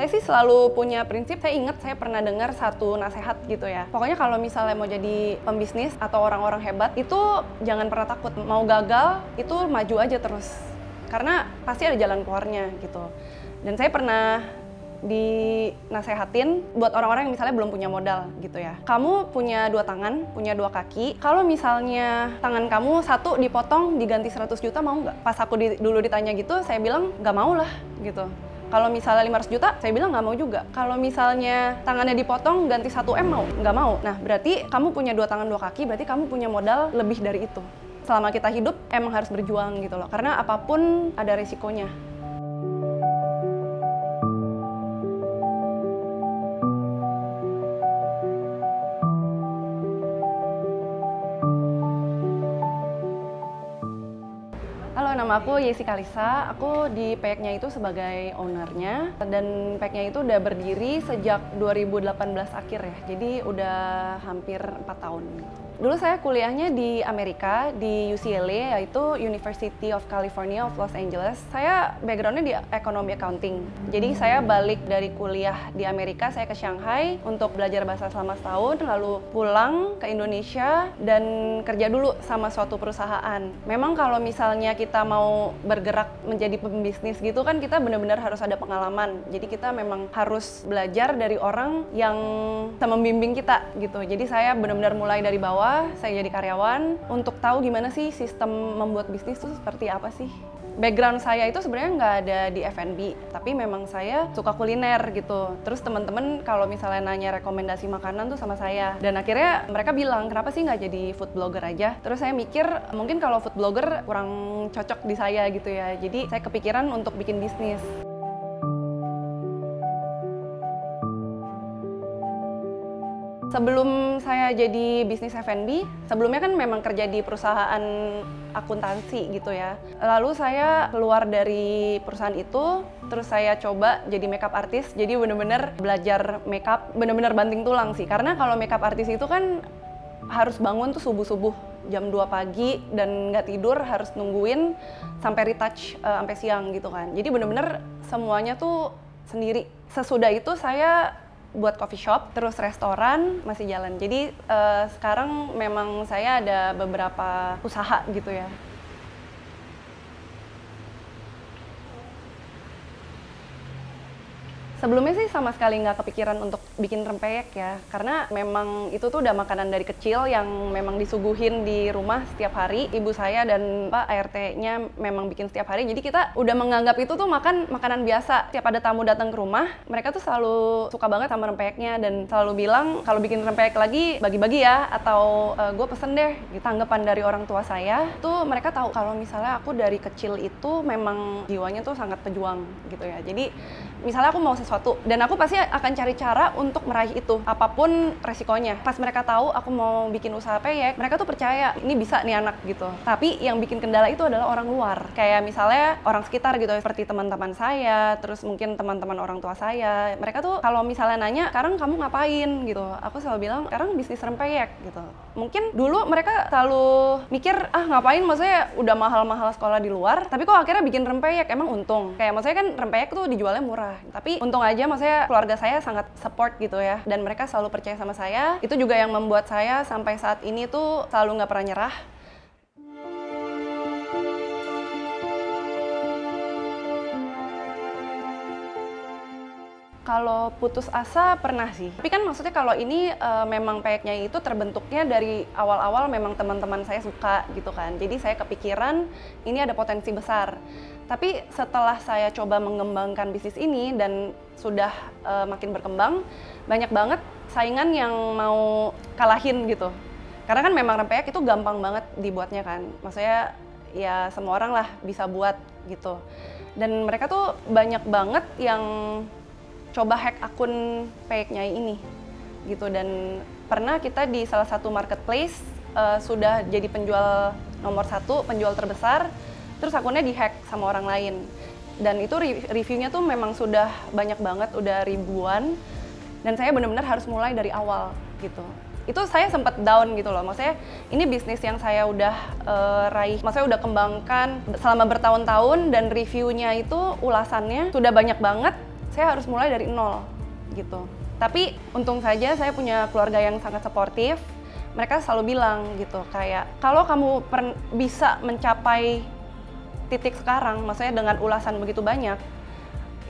Saya sih selalu punya prinsip, saya ingat saya pernah dengar satu nasihat gitu ya. Pokoknya kalau misalnya mau jadi pembisnis atau orang-orang hebat, itu jangan pernah takut. Mau gagal, itu maju aja terus. Karena pasti ada jalan keluarnya gitu. Dan saya pernah dinasehatin buat orang-orang yang misalnya belum punya modal gitu ya. Kamu punya 2 tangan, punya 2 kaki. Kalau misalnya tangan kamu satu dipotong diganti 100 juta mau nggak? Pas aku dulu ditanya gitu, saya bilang nggak mau lah gitu. Kalau misalnya 500 juta, saya bilang nggak mau juga. Kalau misalnya tangannya dipotong ganti 1 M mau? Nggak mau. Nah berarti kamu punya 2 tangan 2 kaki, berarti kamu punya modal lebih dari itu. Selama kita hidup emang harus berjuang gitu loh. Karena apapun ada resikonya. Halo, nama aku Yesi Kalisa. Aku di Payek-nya itu sebagai ownernya, dan Payek-nya itu udah berdiri sejak 2018 akhir ya. Jadi udah hampir 4 tahun. Dulu saya kuliahnya di Amerika, di UCLA, yaitu University of California of Los Angeles. Saya backgroundnya di ekonomi accounting. Jadi saya balik dari kuliah di Amerika, saya ke Shanghai untuk belajar bahasa selama setahun, lalu pulang ke Indonesia dan kerja dulu sama suatu perusahaan. Memang kalau misalnya kita mau bergerak menjadi pembisnis gitu kan, kita benar-benar harus ada pengalaman. Jadi kita memang harus belajar dari orang yang bisa membimbing kita gitu. Jadi saya benar-benar mulai dari bawah. Saya jadi karyawan untuk tahu gimana sih sistem membuat bisnis itu seperti apa sih. Background saya itu sebenarnya nggak ada di F&B, tapi memang saya suka kuliner gitu. Terus teman-teman kalau misalnya nanya rekomendasi makanan tuh sama saya. Dan akhirnya mereka bilang, kenapa sih nggak jadi food blogger aja? Terus saya mikir, mungkin kalau food blogger kurang cocok di saya gitu ya. Jadi saya kepikiran untuk bikin bisnis. Sebelum saya jadi bisnis F&B, sebelumnya kan memang kerja di perusahaan akuntansi gitu ya. Lalu saya keluar dari perusahaan itu, terus saya coba jadi makeup artist. Jadi bener-bener belajar makeup, bener-bener banting tulang sih. Karena kalau makeup artist itu kan harus bangun tuh subuh-subuh jam 2 pagi dan nggak tidur, harus nungguin sampai retouch sampai siang gitu kan. Jadi bener-bener semuanya tuh sendiri. Sesudah itu saya buat coffee shop, terus restoran masih jalan. Jadi sekarang memang saya ada beberapa usaha gitu ya. Sebelumnya sih sama sekali nggak kepikiran untuk bikin rempeyek ya, karena memang itu tuh udah makanan dari kecil yang memang disuguhin di rumah setiap hari. Ibu saya dan Pak ART-nya memang bikin setiap hari, jadi kita udah menganggap itu tuh makanan biasa. Setiap ada tamu datang ke rumah, mereka tuh selalu suka banget sama rempeyeknya dan selalu bilang kalau bikin rempeyek lagi bagi-bagi ya, atau gue pesen deh. Tanggapan dari orang tua saya tuh mereka tahu kalau misalnya aku dari kecil itu memang jiwanya tuh sangat pejuang gitu ya. Jadi misalnya aku mau sesuatu dan aku pasti akan cari cara untuk meraih itu apapun resikonya. Pas mereka tahu aku mau bikin usaha peyek, mereka tuh percaya ini bisa nih anak gitu. Tapi yang bikin kendala itu adalah orang luar, kayak misalnya orang sekitar gitu, seperti teman-teman saya, terus mungkin teman-teman orang tua saya. Mereka tuh kalau misalnya nanya, sekarang kamu ngapain gitu, aku selalu bilang sekarang bisnis rempeyek gitu. Mungkin dulu mereka selalu mikir, ah ngapain, maksudnya udah mahal-mahal sekolah di luar, tapi kok akhirnya bikin rempeyek, emang untung. Kayak maksudnya kan rempeyek tuh dijualnya murah, tapi untung aja maksudnya keluarga saya sangat support gitu ya, dan mereka selalu percaya sama saya. Itu juga yang membuat saya sampai saat ini tuh selalu nggak pernah nyerah. Kalau putus asa pernah sih, tapi kan maksudnya kalau ini memang peyeknya itu terbentuknya dari awal-awal memang teman-teman saya suka gitu kan, jadi saya kepikiran ini ada potensi besar. Tapi setelah saya coba mengembangkan bisnis ini dan sudah makin berkembang, banyak banget saingan yang mau kalahin gitu. Karena kan memang rempeyek itu gampang banget dibuatnya kan, maksudnya ya semua orang lah bisa buat gitu. Dan mereka tuh banyak banget yang coba hack akun Payek-nya ini gitu, dan pernah kita di salah satu marketplace sudah jadi penjual nomor 1, penjual terbesar, terus akunnya dihack sama orang lain, dan itu reviewnya tuh memang sudah banyak banget, udah ribuan, dan saya benar-benar harus mulai dari awal gitu. Itu saya sempat down gitu loh, maksudnya ini bisnis yang saya udah raih, maksudnya udah kembangkan selama bertahun-tahun, dan reviewnya itu ulasannya sudah banyak banget, saya harus mulai dari nol gitu. Tapi untung saja saya punya keluarga yang sangat suportif. Mereka selalu bilang gitu, kayak kalau kamu bisa mencapai titik sekarang, maksudnya dengan ulasan begitu banyak,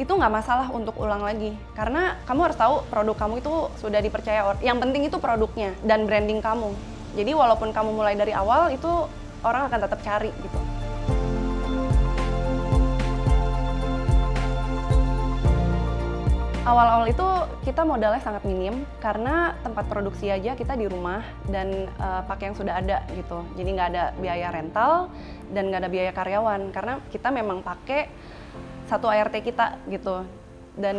itu nggak masalah untuk ulang lagi. Karena kamu harus tahu produk kamu itu sudah dipercaya orang. Yang penting itu produknya dan branding kamu. Jadi walaupun kamu mulai dari awal, itu orang akan tetap cari gitu. Awal-awal itu kita modalnya sangat minim karena tempat produksi aja kita di rumah dan pakai yang sudah ada gitu. Jadi nggak ada biaya rental dan nggak ada biaya karyawan karena kita memang pakai satu ART kita gitu. Dan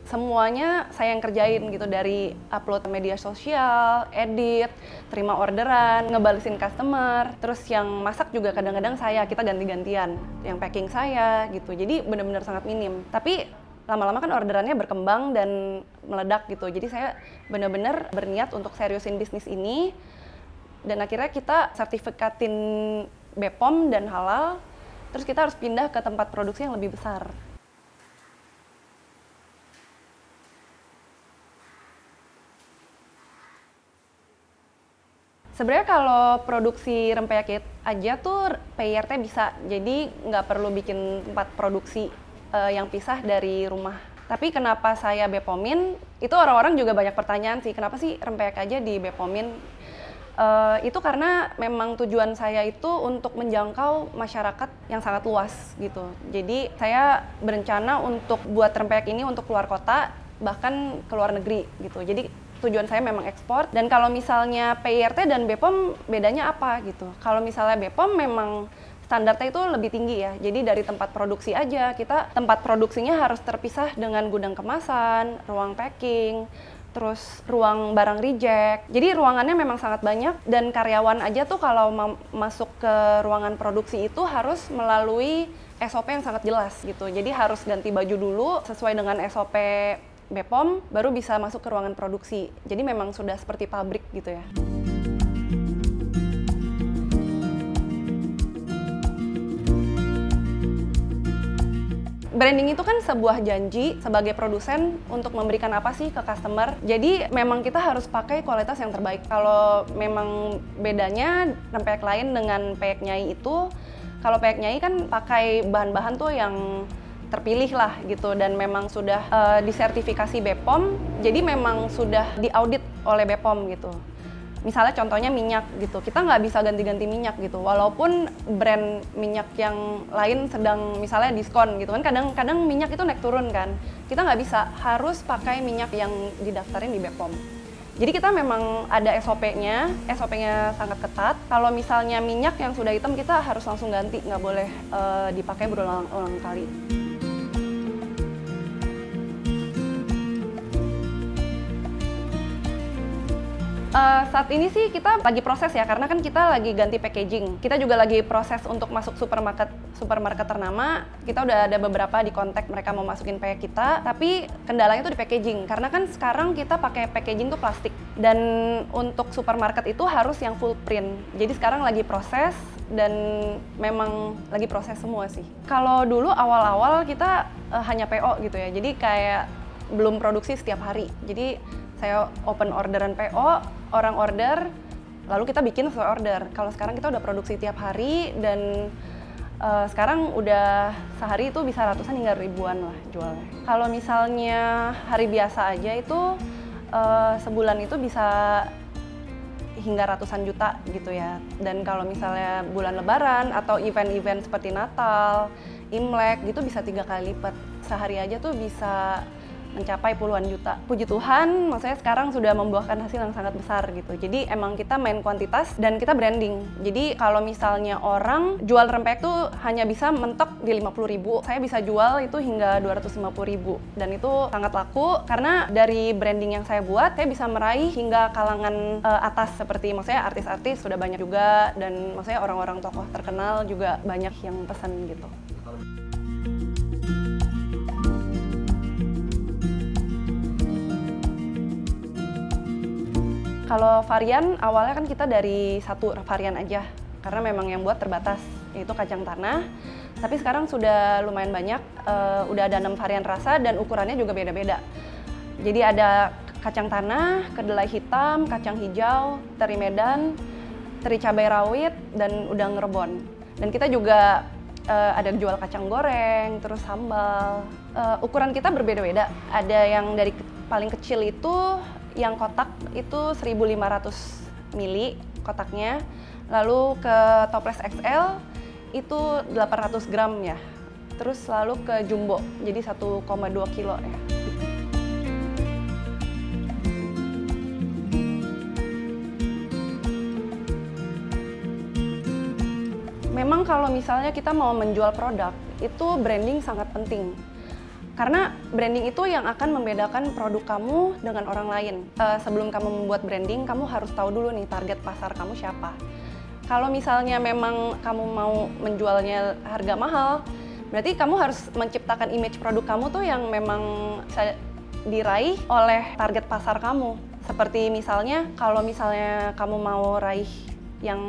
semuanya saya yang kerjain gitu, dari upload media sosial, edit, terima orderan, ngebalesin customer, terus yang masak juga kadang-kadang kita ganti-gantian, yang packing saya gitu. Jadi benar-benar sangat minim. Tapi lama-lama kan orderannya berkembang dan meledak gitu. Jadi saya benar-benar berniat untuk seriusin bisnis ini. Dan akhirnya kita sertifikatin BPOM dan halal. Terus kita harus pindah ke tempat produksi yang lebih besar. Sebenarnya kalau produksi rempeyek aja tuh PIRT bisa. Jadi nggak perlu bikin tempat produksi yang pisah dari rumah. Tapi kenapa saya BPOM-in, itu orang-orang juga banyak pertanyaan sih, kenapa sih rempeyek aja di BPOM-in? Itu karena memang tujuan saya itu untuk menjangkau masyarakat yang sangat luas gitu. Jadi saya berencana untuk buat rempeyek ini untuk keluar kota, bahkan ke luar negeri gitu. Jadi tujuan saya memang ekspor. Dan kalau misalnya PIRT dan BPOM bedanya apa gitu? Kalau misalnya BPOM memang standarnya itu lebih tinggi ya, jadi dari tempat produksi aja, kita tempat produksinya harus terpisah dengan gudang kemasan, ruang packing, terus ruang barang reject. Jadi ruangannya memang sangat banyak dan karyawan aja tuh kalau masuk ke ruangan produksi itu harus melalui SOP yang sangat jelas gitu. Jadi harus ganti baju dulu sesuai dengan SOP BPOM, baru bisa masuk ke ruangan produksi. Jadi memang sudah seperti pabrik gitu ya. Branding itu kan sebuah janji sebagai produsen untuk memberikan apa sih ke customer. Jadi memang kita harus pakai kualitas yang terbaik. Kalau memang bedanya rempeyek lain dengan peyek Nyai itu, kalau peyek Nyai kan pakai bahan-bahan tuh yang terpilih lah gitu dan memang sudah disertifikasi BPOM, jadi memang sudah diaudit oleh BPOM gitu. Misalnya contohnya minyak gitu, kita nggak bisa ganti-ganti minyak gitu, walaupun brand minyak yang lain sedang misalnya diskon gitu kan, kadang-kadang minyak itu naik turun kan, kita nggak bisa, harus pakai minyak yang didaftarin di BPOM. Jadi kita memang ada SOP-nya sangat ketat. Kalau misalnya minyak yang sudah hitam kita harus langsung ganti, nggak boleh dipakai berulang-ulang kali. Saat ini sih kita lagi proses ya, karena kan kita lagi ganti packaging. Kita juga lagi proses untuk masuk supermarket ternama. Kita udah ada beberapa di kontak mereka mau masukin peyek kita, tapi kendalanya tuh di packaging. Karena kan sekarang kita pakai packaging tuh plastik. Dan untuk supermarket itu harus yang full print. Jadi sekarang lagi proses dan memang lagi proses semua sih. Kalau dulu awal-awal kita hanya PO gitu ya, jadi kayak belum produksi setiap hari. Jadi saya open orderan PO, orang order, lalu kita bikin sesuai order. Kalau sekarang kita udah produksi tiap hari dan sekarang udah sehari itu bisa ratusan hingga ribuan lah jualnya. Kalau misalnya hari biasa aja itu sebulan itu bisa hingga ratusan juta gitu ya. Dan kalau misalnya bulan Lebaran atau event-event seperti Natal, Imlek gitu bisa 3 kali lipat. Sehari aja tuh bisa mencapai puluhan juta. Puji Tuhan, maksudnya sekarang sudah membuahkan hasil yang sangat besar gitu. Jadi emang kita main kuantitas dan kita branding. Jadi kalau misalnya orang jual rempeyek tuh hanya bisa mentok di 50.000, saya bisa jual itu hingga 250.000. Dan itu sangat laku karena dari branding yang saya buat, saya bisa meraih hingga kalangan atas seperti maksudnya artis-artis sudah banyak juga dan maksudnya orang-orang tokoh terkenal juga banyak yang pesan gitu. Kalau varian, awalnya kan kita dari satu varian aja, karena memang yang buat terbatas, yaitu kacang tanah. Tapi sekarang sudah lumayan banyak, udah ada 6 varian rasa dan ukurannya juga beda-beda. Jadi ada kacang tanah, kedelai hitam, kacang hijau, teri Medan, teri cabai rawit, dan udang rebon. Dan kita juga ada jual kacang goreng, terus sambal. Ukuran kita berbeda-beda. Ada yang dari paling kecil itu, yang kotak itu 1.500 mili kotaknya. Lalu ke toples XL itu 800 gram ya. Terus lalu ke jumbo, jadi 1,2 kilo ya. Memang kalau misalnya kita mau menjual produk, itu branding sangat penting. Karena branding itu yang akan membedakan produk kamu dengan orang lain. Sebelum kamu membuat branding, kamu harus tahu dulu nih target pasar kamu siapa. Kalau misalnya memang kamu mau menjualnya harga mahal, berarti kamu harus menciptakan image produk kamu tuh yang memang bisa diraih oleh target pasar kamu. Seperti misalnya, kalau misalnya kamu mau raih yang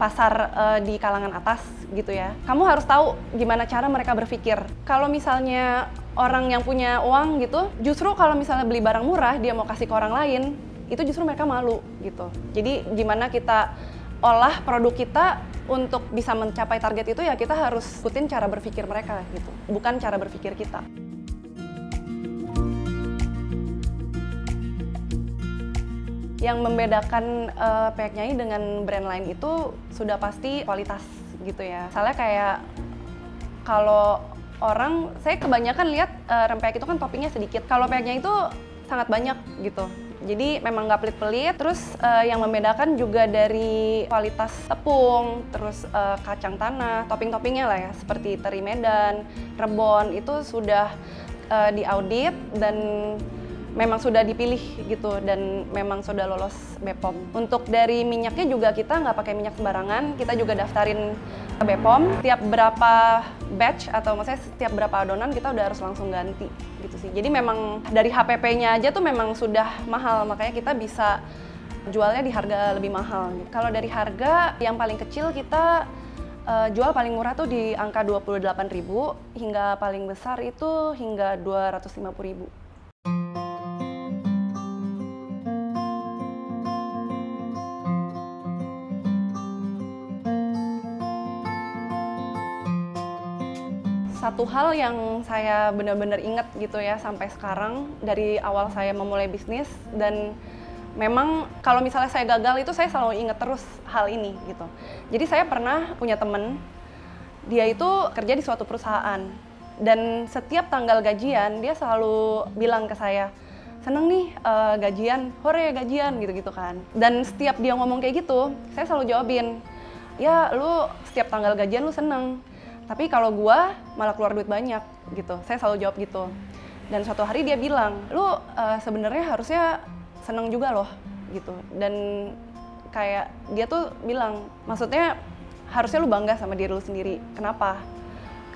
pasar di kalangan atas gitu ya, kamu harus tahu gimana cara mereka berpikir. Kalau misalnya orang yang punya uang gitu, justru kalau misalnya beli barang murah dia mau kasih ke orang lain, itu justru mereka malu gitu. Jadi gimana kita olah produk kita untuk bisa mencapai target itu, ya kita harus ikutin cara berpikir mereka gitu, bukan cara berpikir kita. Yang membedakan Peyek Nyai dengan brand lain itu sudah pasti kualitas gitu ya. Misalnya kayak kalau orang, saya kebanyakan lihat rempeyek itu kan toppingnya sedikit. Kalau Peyek Nyai itu sangat banyak gitu. Jadi memang nggak pelit-pelit. Terus yang membedakan juga dari kualitas tepung, terus kacang tanah, topping-toppingnya lah ya, seperti teri Medan, rebon itu sudah diaudit dan memang sudah dipilih gitu, dan memang sudah lolos BPOM. Untuk dari minyaknya juga kita nggak pakai minyak sembarangan, kita juga daftarin ke BPOM. Setiap berapa batch atau maksudnya setiap berapa adonan kita udah harus langsung ganti gitu sih. Jadi memang dari HPP-nya aja tuh memang sudah mahal, makanya kita bisa jualnya di harga lebih mahal. Kalau dari harga yang paling kecil kita jual paling murah tuh di angka 28.000 hingga paling besar itu hingga 250.000. Satu hal yang saya benar-benar ingat gitu ya sampai sekarang dari awal saya memulai bisnis, dan memang kalau misalnya saya gagal itu saya selalu ingat terus hal ini gitu. Jadi saya pernah punya temen, dia itu kerja di suatu perusahaan, dan setiap tanggal gajian dia selalu bilang ke saya, "Seneng nih gajian, hore gajian," gitu-gitu kan. Dan setiap dia ngomong kayak gitu, saya selalu jawabin, "Ya lu setiap tanggal gajian lu seneng. Tapi kalau gua malah keluar duit banyak," gitu. Saya selalu jawab gitu. Dan suatu hari dia bilang, "Lu sebenarnya harusnya seneng juga loh," gitu. Dan kayak dia tuh bilang, maksudnya harusnya lu bangga sama diri lu sendiri. Kenapa?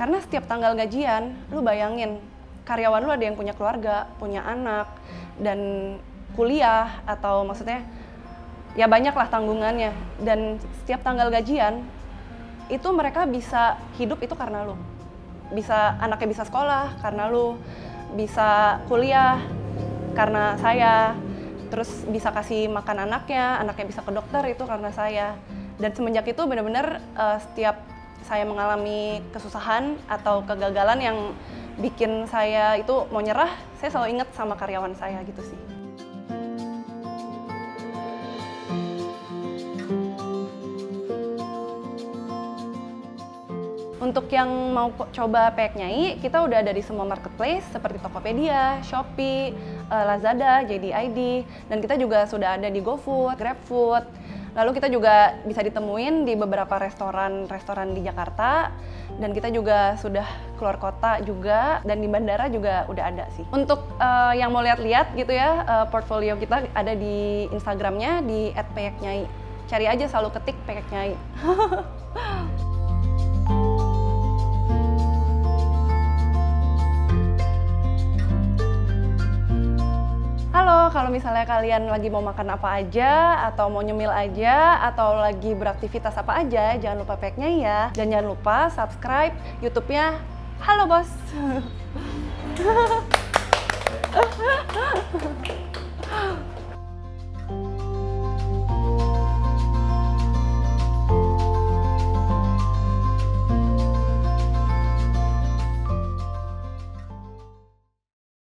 Karena setiap tanggal gajian, lu bayangin karyawan lu ada yang punya keluarga, punya anak, dan kuliah, atau maksudnya ya banyak lah tanggungannya. Dan setiap tanggal gajian, itu mereka bisa hidup itu karena lu. Bisa anaknya bisa sekolah karena lu, bisa kuliah karena saya, terus bisa kasih makan anaknya bisa ke dokter itu karena saya. Dan semenjak itu benar-benar setiap saya mengalami kesusahan atau kegagalan yang bikin saya itu mau nyerah, saya selalu ingat sama karyawan saya gitu sih. Untuk yang mau coba Peyek Nyai, kita udah ada di semua marketplace seperti Tokopedia, Shopee, Lazada, JD.ID, dan kita juga sudah ada di GoFood, GrabFood. Lalu kita juga bisa ditemuin di beberapa restoran di Jakarta, dan kita juga sudah keluar kota juga, dan di bandara juga udah ada sih. Untuk yang mau lihat-lihat gitu ya, portfolio kita ada di Instagramnya di @peyeknyai. Cari aja, selalu ketik Peyek Nyai. kalau misalnya kalian lagi mau makan apa aja, atau mau nyemil aja, atau lagi beraktivitas apa aja, jangan lupa packnya ya. Dan jangan lupa subscribe YouTube-nya Halo Bos.